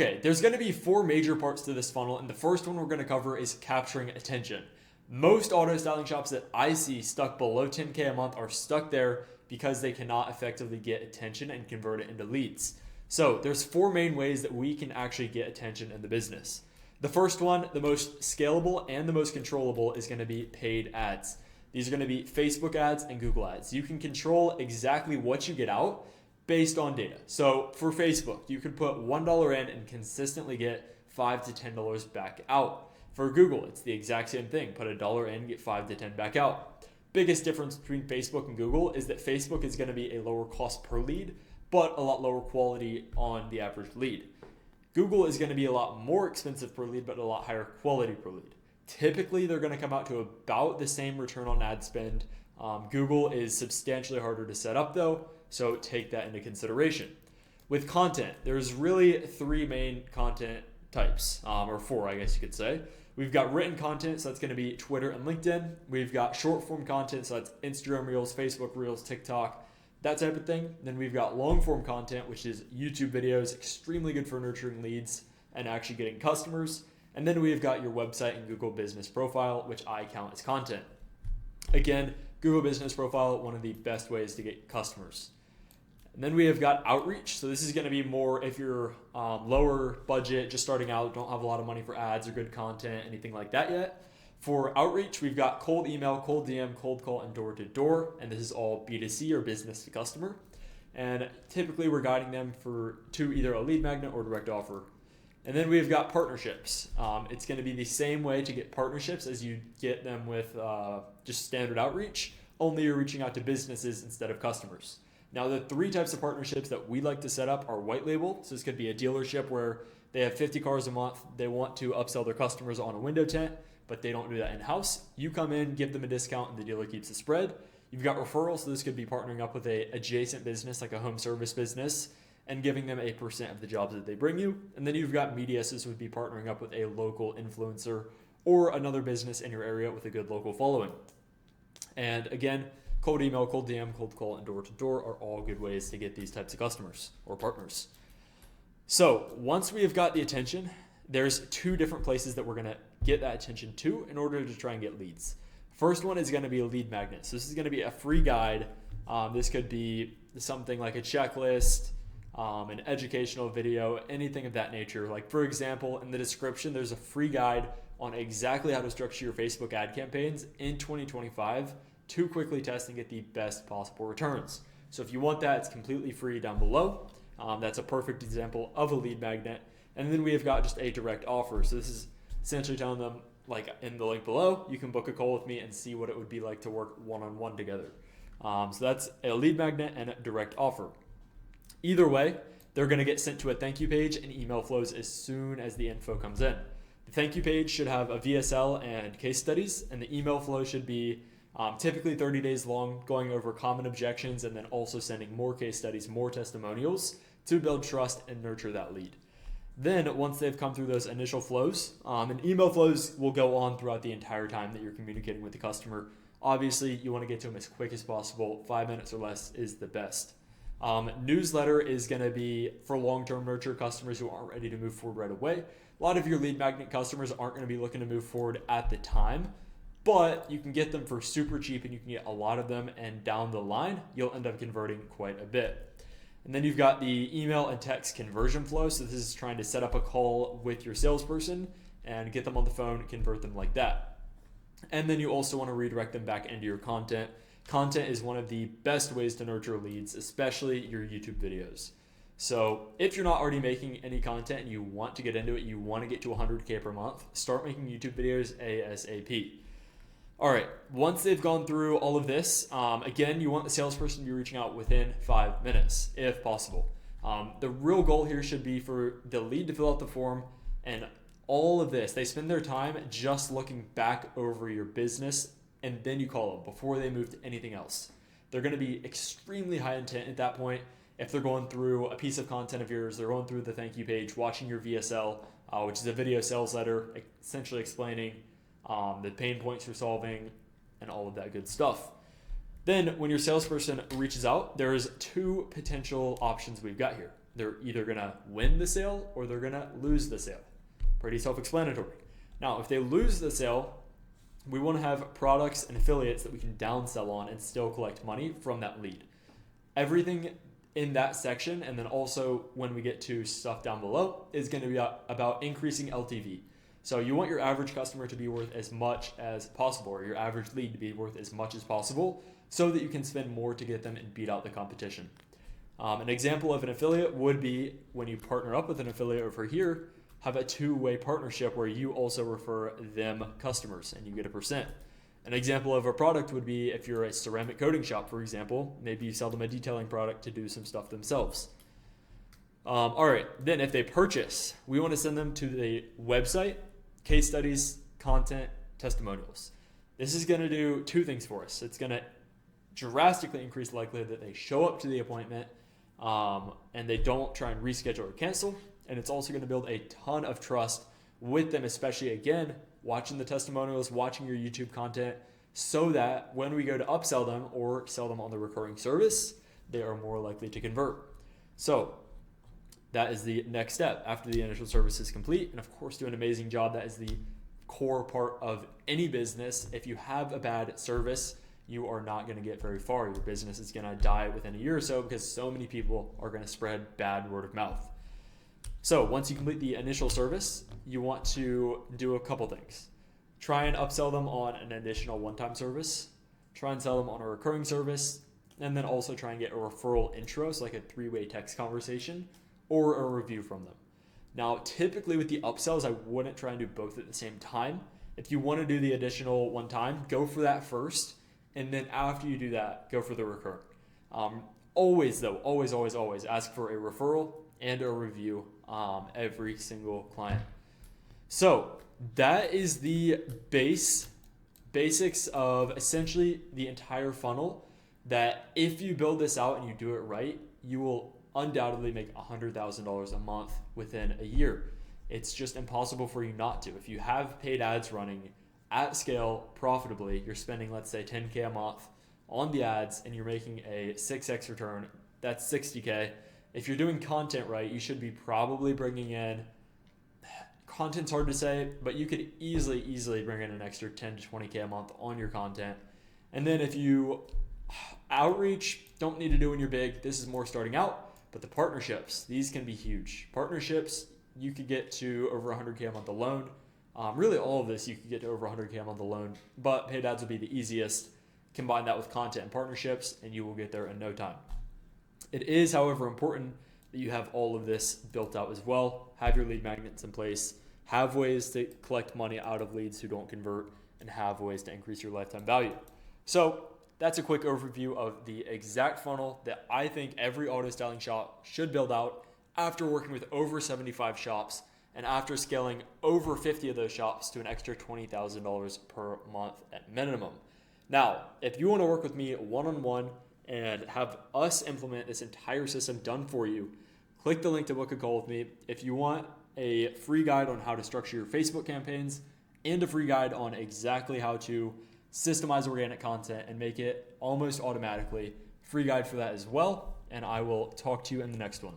Okay, there's going to be four major parts to this funnel, and the first one we're going to cover is capturing attention. Most auto styling shops that I see stuck below 10K a month are stuck there because they cannot effectively get attention and convert it into leads. So there's four main ways that we can actually get attention in the business. The first one, the most scalable and the most controllable, is going to be paid ads. These are going to be Facebook ads and Google ads. You can control exactly what you get out based on data. So for Facebook, you could put $1 in and consistently get $5 to $10 back out. For Google, it's the exact same thing. Put $1 in, get 5 to 10 back out. Biggest difference between Facebook and Google is that Facebook is going to be a lower cost per lead, but a lot lower quality on the average lead. Google is going to be a lot more expensive per lead, but a lot higher quality per lead. Typically, they're going to come out to about the same return on ad spend. Google is substantially harder to set up though, so take that into consideration. With content, there's really three main content types, or four, I guess you could say. We've got written content, so that's going to be Twitter and LinkedIn. We've got short form content, so that's Instagram Reels, Facebook Reels, TikTok, that type of thing. Then we've got long form content, which is YouTube videos, extremely good for nurturing leads and actually getting customers. And then we've got your website and Google Business Profile, which I count as content. Again, Google Business Profile, one of the best ways to get customers. And then we have got outreach. So this is going to be more if you're lower budget, just starting out, don't have a lot of money for ads or good content, anything like that yet. For outreach, we've got cold email, cold DM, cold call, and door-to-door. And this is all B2C or business to customer. And typically we're guiding them to either a lead magnet or direct offer. And then we've got partnerships. It's going to be the same way to get partnerships as you get them with just standard outreach, only you're reaching out to businesses instead of customers. Now, the three types of partnerships that we like to set up are white label. So this could be a dealership where they have 50 cars a month. They want to upsell their customers on a window tint, but they don't do that in-house. You come in, give them a discount, and the dealer keeps the spread. You've got referrals. So this could be partnering up with a adjacent business like a home service business and giving them 8% of the jobs that they bring you. And then you've got media. So this would be partnering up with a local influencer or another business in your area with a good local following. And again, cold email, cold DM, cold call, and door-to-door are all good ways to get these types of customers or partners. So once we have got the attention, there's two different places that we're going to get that attention to in order to try and get leads. First one is going to be a lead magnet. So this is going to be a free guide. This could be something like a checklist, an educational video, anything of that nature. Like for example, in the description, there's a free guide on exactly how to structure your Facebook ad campaigns in 2025 to quickly test and get the best possible returns. So if you want that, it's completely free down below. That's a perfect example of a lead magnet. And then we have got just a direct offer. So this is essentially telling them, like in the link below, you can book a call with me and see what it would be like to work one-on-one together. So that's a lead magnet and a direct offer. Either way, they're going to get sent to a thank you page and email flows as soon as the info comes in. The thank you page should have a VSL and case studies, and the email flow should be typically 30 days long, going over common objections and then also sending more case studies, more testimonials to build trust and nurture that lead. Then once they've come through those initial flows, and email flows will go on throughout the entire time that you're communicating with the customer. Obviously, you want to get to them as quick as possible. 5 minutes or less is the best. Newsletter is going to be for long-term nurture customers who aren't ready to move forward right away. A lot of your lead magnet customers aren't going to be looking to move forward at the time, but you can get them for super cheap and you can get a lot of them, and down the line, you'll end up converting quite a bit. And then you've got the email and text conversion flow. So this is trying to set up a call with your salesperson and get them on the phone, convert them like that. And then you also want to redirect them back into your content. Content is one of the best ways to nurture leads, especially your YouTube videos. So if you're not already making any content and you want to get into it, you want to get to 100K per month, start making YouTube videos ASAP. All right, once they've gone through all of this, again, you want the salesperson to be reaching out within 5 minutes, if possible. The real goal here should be for the lead to fill out the form, and all of this, they spend their time just looking back over your business, and then you call them before they move to anything else. They're going to be extremely high intent at that point. If they're going through a piece of content of yours, they're going through the thank you page, watching your VSL, which is a video sales letter, essentially explaining the pain points you're solving and all of that good stuff. Then when your salesperson reaches out, there's two potential options we've got here. They're either going to win the sale or they're going to lose the sale. Pretty self-explanatory. Now, if they lose the sale, we want to have products and affiliates that we can downsell on and still collect money from that lead. Everything in that section, and then also when we get to stuff down below, is going to be about increasing LTV. So you want your average customer to be worth as much as possible, or your average lead to be worth as much as possible, so that you can spend more to get them and beat out the competition. An example of an affiliate would be when you partner up with an affiliate over here, have a two-way partnership where you also refer them customers and you get a percent. An example of a product would be if you're a ceramic coating shop, for example, maybe you sell them a detailing product to do some stuff themselves. All right, then if they purchase, we want to send them to the website, case studies, content, testimonials. This is going to do two things for us. It's going to drastically increase the likelihood that they show up to the appointment and they don't try and reschedule or cancel. And it's also going to build a ton of trust with them, especially, again, watching the testimonials, watching your YouTube content, so that when we go to upsell them or sell them on the recurring service, they are more likely to convert. So that is the next step after the initial service is complete. And of course, do an amazing job. That is the core part of any business. If you have a bad service, you are not going to get very far. Your business is going to die within a year or so because so many people are going to spread bad word of mouth. So once you complete the initial service, you want to do a couple things. Try and upsell them on an additional one-time service. Try and sell them on a recurring service. And then also try and get a referral intro, so like a three-way text conversation or a review from them. Now, typically with the upsells, I wouldn't try and do both at the same time. If you want to do the additional one time, go for that first. And then after you do that, go for the recurring. Always ask for a referral and a review every single client. So that is the basics of essentially the entire funnel, that if you build this out and you do it right, you will undoubtedly make $100,000 a month within a year. It's just impossible for you not to. If you have paid ads running at scale profitably, you're spending, let's say, $10K a month on the ads and you're making a 6X return, that's $60K. If you're doing content right, you should be probably bringing in, content's hard to say, but you could easily bring in an extra 10 to 20K a month on your content. And then if you outreach, don't need to do when you're big. This is more starting out, but the partnerships, these can be huge. Partnerships, you could get to over 100K a month alone. Really all of this, you could get to over 100K a month alone, but paid ads will be the easiest. Combine that with content and partnerships, and you will get there in no time. It is, however, important that you have all of this built out as well. Have your lead magnets in place, have ways to collect money out of leads who don't convert, and have ways to increase your lifetime value. So that's a quick overview of the exact funnel that I think every auto styling shop should build out after working with over 75 shops and after scaling over 50 of those shops to an extra $20,000 per month at minimum. Now, if you want to work with me one-on-one and have us implement this entire system done for you, click the link to book a call with me. If you want a free guide on how to structure your Facebook campaigns and a free guide on exactly how to systemize organic content and make it almost automatically, free guide for that as well. And I will talk to you in the next one.